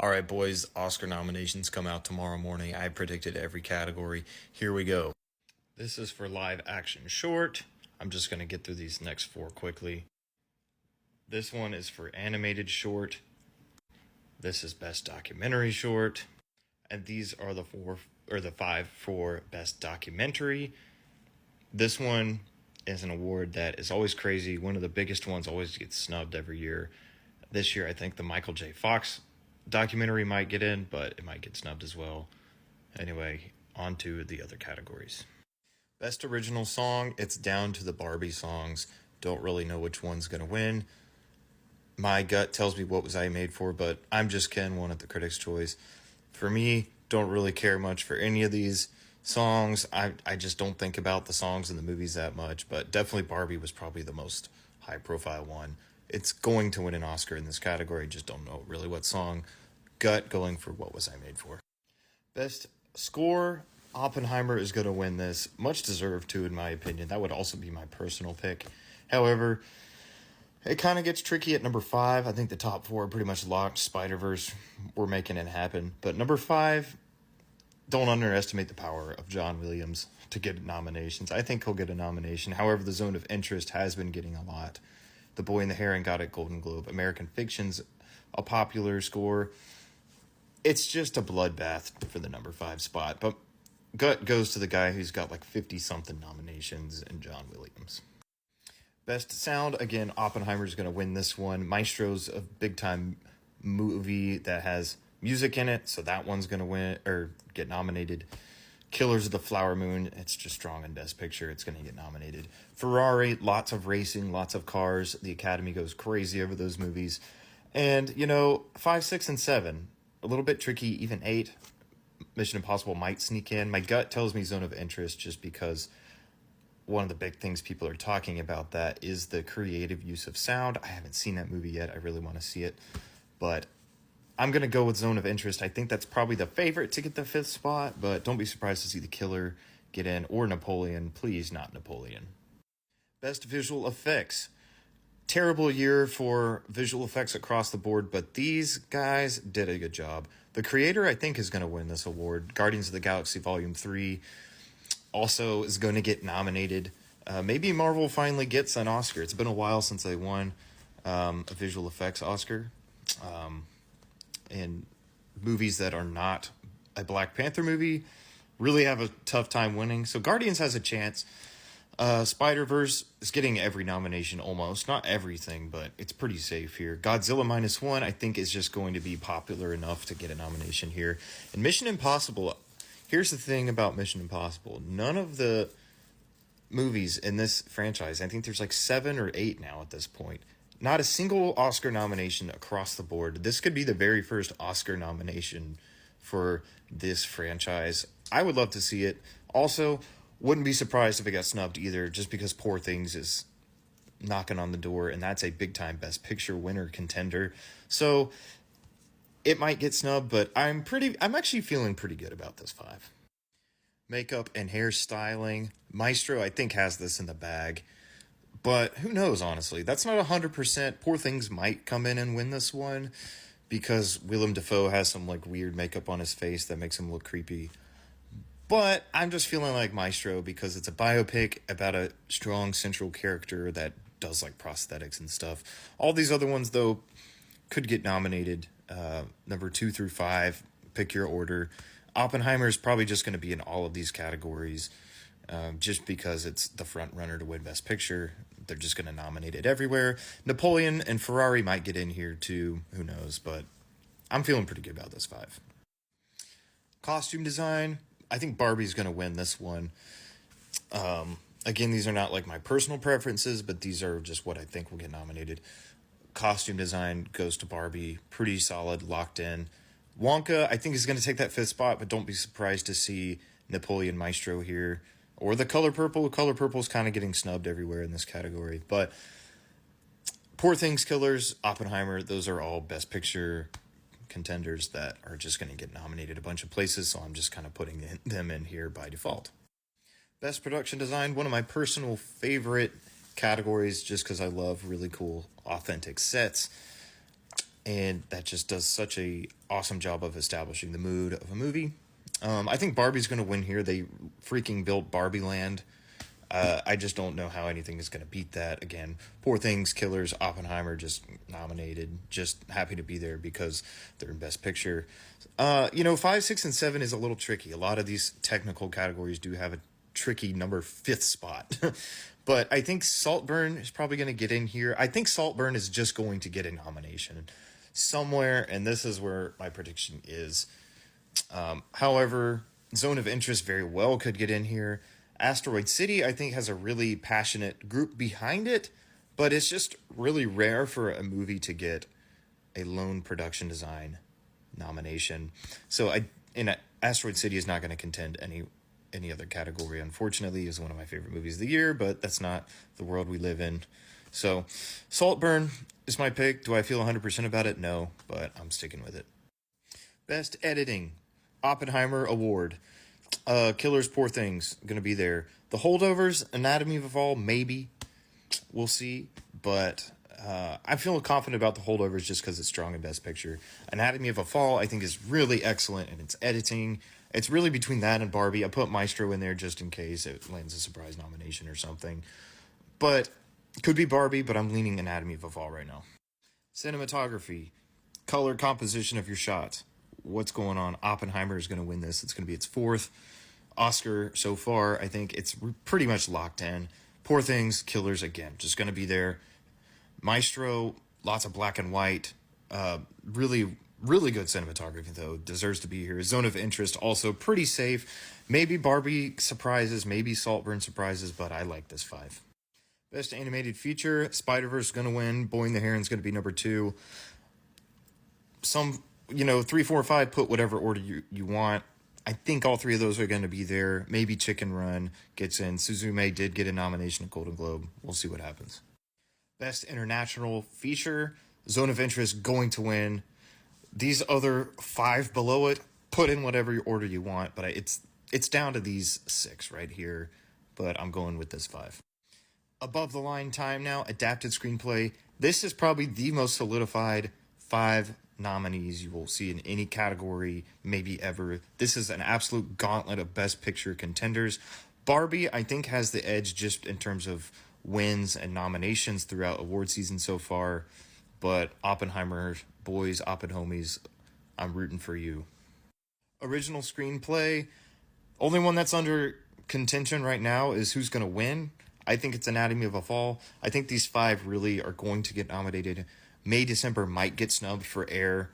All right, boys, Oscar nominations come out tomorrow morning. I predicted every category. Here we go. This is for live action short. I'm just going to get through these next four quickly. This one is for animated short. This is best documentary short. And these are the five for best documentary. This one is an award that is always crazy. One of the biggest ones, always gets snubbed every year. This year, I think the Michael J. Fox documentary might get in, but it might get snubbed as well. Anyway, on to the other categories. Best original song, it's down to the Barbie songs. Don't really know which one's going to win. My gut tells me What Was I Made For, but I'm just Ken, one at the Critics' Choice. For me, don't really care much for any of these songs. I just don't think about the songs in the movies that much, but definitely Barbie was probably the most high-profile one. It's going to win an Oscar in this category, just don't know really what song. Gut going for What Was I Made For. Best score, Oppenheimer is going to win this. Much deserved too, in my opinion. That would also be my personal pick. However, it kind of gets tricky at number 5. I think the top 4 are pretty much locked. Spider-Verse, we're making it happen. But number 5, don't underestimate the power of John Williams to get nominations. I think he'll get a nomination. However, The Zone of Interest has been getting a lot. The Boy and the Heron got it Golden Globe. American Fiction's a popular score. It's just a bloodbath for the number 5 spot. But gut goes to the guy who's got like 50-something nominations, and John Williams. Best sound, again, Oppenheimer's going to win this one. Maestro's a big-time movie that has music in it, so that one's going to win or get nominated. Killers of the Flower Moon, it's just strong in Best Picture. It's going to get nominated. Ferrari, lots of racing, lots of cars. The Academy goes crazy over those movies. And, 5, 6, and 7, a little bit tricky. Even 8, Mission Impossible might sneak in. My gut tells me Zone of Interest just because one of the big things people are talking about that is the creative use of sound. I haven't seen that movie yet. I really want to see it. But I'm going to go with Zone of Interest. I think that's probably the favorite to get the 5th spot, but don't be surprised to see The Killer get in, or Napoleon. Please, not Napoleon. Best visual effects. Terrible year for visual effects across the board, but these guys did a good job. The Creator, I think, is going to win this award. Guardians of the Galaxy Volume 3 also is going to get nominated. Maybe Marvel finally gets an Oscar. It's been a while since they won a visual effects Oscar. And movies that are not a Black Panther movie really have a tough time winning. So Guardians has a chance. Spider-Verse is getting every nomination almost. Not everything, but it's pretty safe here. Godzilla Minus One, I think, is just going to be popular enough to get a nomination here. And Mission Impossible, here's the thing about Mission Impossible. None of the movies in this franchise, I think there's like 7 or 8 now at this point, not a single Oscar nomination across the board. This could be the very first Oscar nomination for this franchise. I would love to see it. Also, wouldn't be surprised if it got snubbed either, just because Poor Things is knocking on the door, and that's a big-time Best Picture winner contender. So it might get snubbed, but I'm actually feeling pretty good about this 5. Makeup and hairstyling. Maestro, I think, has this in the bag. But who knows, honestly. That's not 100%. Poor Things might come in and win this one because Willem Dafoe has some weird makeup on his face that makes him look creepy. But I'm just feeling like Maestro because it's a biopic about a strong central character that does prosthetics and stuff. All these other ones, though, could get nominated. Number 2 through 5, pick your order. Oppenheimer is probably just going to be in all of these categories. Just because it's the front runner to win Best Picture. They're just going to nominate it everywhere. Napoleon and Ferrari might get in here too. Who knows? But I'm feeling pretty good about this 5. Costume design. I think Barbie's going to win this one. Again, these are not my personal preferences, but these are just what I think will get nominated. Costume design goes to Barbie. Pretty solid, locked in. Wonka, I think, is going to take that 5th spot, but don't be surprised to see Napoleon Maestro here. Or The Color Purple. Color Purple is kind of getting snubbed everywhere in this category. But Poor Things, Killers, Oppenheimer, those are all Best Picture contenders that are just going to get nominated a bunch of places. So I'm just kind of putting them in here by default. Best Production Design, one of my personal favorite categories just because I love really cool, authentic sets. and that just does such a awesome job of establishing the mood of a movie. I think Barbie's going to win here. They freaking built Barbie Land. I just don't know how anything is going to beat that. Again, Poor Things, Killers, Oppenheimer just nominated. Just happy to be there because they're in Best Picture. 5, 6, and 7 is a little tricky. A lot of these technical categories do have a tricky number 5th spot. But I think Saltburn is probably going to get in here. I think Saltburn is just going to get a nomination somewhere, and this is where my prediction is. However, Zone of Interest very well could get in here. Asteroid City, I think, has a really passionate group behind it, but it's just really rare for a movie to get a lone production design nomination. So Asteroid City is not going to contend any other category. Unfortunately, is one of my favorite movies of the year, but that's not the world we live in. So Saltburn is my pick. Do I feel 100% about it? No, but I'm sticking with it. Best Editing, Oppenheimer Award. Killers, Poor Things, gonna be there. The Holdovers, Anatomy of a Fall, maybe. We'll see. But I feel confident about The Holdovers just because it's strong in Best Picture. Anatomy of a Fall, I think, is really excellent in its editing. It's really between that and Barbie. I put Maestro in there just in case it lands a surprise nomination or something. But could be Barbie, but I'm leaning Anatomy of a Fall right now. Cinematography, color composition of your shots. What's going on? Oppenheimer is going to win this. It's going to be its 4th Oscar so far. I think it's pretty much locked in. Poor Things, Killers, again, just going to be there. Maestro, lots of black and white. Really, really good cinematography, though. Deserves to be here. Zone of Interest, also pretty safe. Maybe Barbie surprises, maybe Saltburn surprises, but I like this 5. Best Animated Feature, Spider-Verse is going to win. Boy and the Heron is going to be number 2. 3, 4, 5, put whatever order you want. I think all 3 of those are going to be there. Maybe Chicken Run gets in. Suzume did get a nomination at Golden Globe. We'll see what happens. Best International Feature, Zone of Interest going to win. These other 5 below it, put in whatever order you want. But it's down to these 6 right here. But I'm going with this 5. Above the Line time now, Adapted Screenplay. This is probably the most solidified 5 nominees you will see in any category, maybe ever. This is an absolute gauntlet of Best Picture contenders. Barbie, I think, has the edge just in terms of wins and nominations throughout award season so far. But Oppenheimer, boys, Oppenhomies, I'm rooting for you. Original Screenplay, only one that's under contention right now is who's going to win. I think it's Anatomy of a Fall. I think these 5 really are going to get nominated. May, December might get snubbed for Air,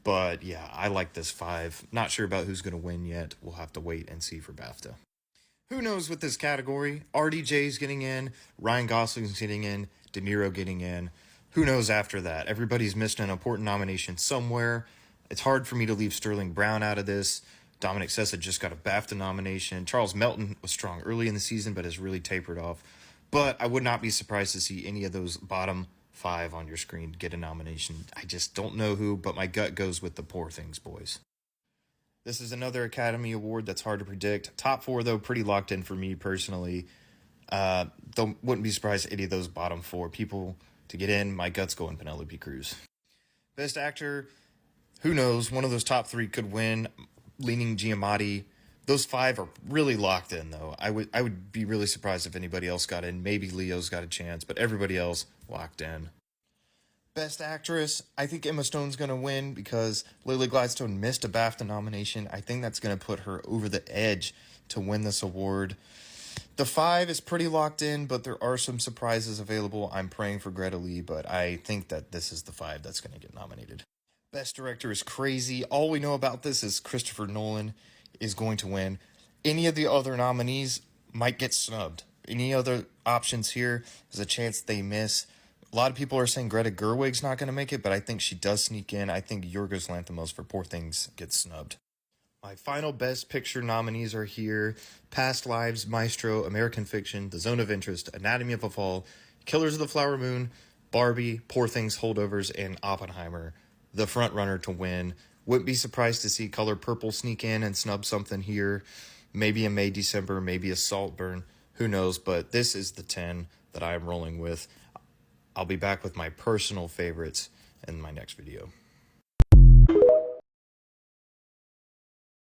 but yeah, I like this 5. Not sure about who's going to win yet. We'll have to wait and see for BAFTA. Who knows with this category? RDJ's getting in, Ryan Gosling's getting in, De Niro getting in. Who knows after that? Everybody's missed an important nomination somewhere. It's hard for me to leave Sterling Brown out of this. Dominic Sessa just got a BAFTA nomination. Charles Melton was strong early in the season, but has really tapered off. But I would not be surprised to see any of those bottom 5 on your screen get a nomination. I just don't know who, but my gut goes with the Poor Things boys. This is another Academy Award that's hard to predict. Top 4, though, pretty locked in for me personally. Wouldn't be surprised if any of those bottom 4 people to get in. My gut's going Penelope Cruz. Best Actor, who knows? One of those top 3 could win. Leaning Giamatti. Those 5 are really locked in, though. I would be really surprised if anybody else got in. Maybe Leo's got a chance, but everybody else locked in. Best Actress, I think Emma Stone's going to win because Lily Gladstone missed a BAFTA nomination. I think that's going to put her over the edge to win this award. The 5 is pretty locked in, but there are some surprises available. I'm praying for Greta Lee, but I think that this is the 5 that's going to get nominated. Best Director is crazy. All we know about this is Christopher Nolan is going to win. Any of the other nominees might get snubbed. Any other options here, there's a chance they miss. A lot of people are saying Greta Gerwig's not going to make it, but I think she does sneak in. I think Yorgos Lanthimos for Poor Things gets snubbed. My final Best Picture nominees are here. Past Lives, Maestro, American Fiction, The Zone of Interest, Anatomy of a Fall, Killers of the Flower Moon, Barbie, Poor Things, Holdovers, and Oppenheimer, the front runner to win. Wouldn't be surprised to see Color Purple sneak in and snub something here. Maybe a May, December, maybe a Saltburn. Who knows? But this is the 10 that I am rolling with. I'll be back with my personal favorites in my next video.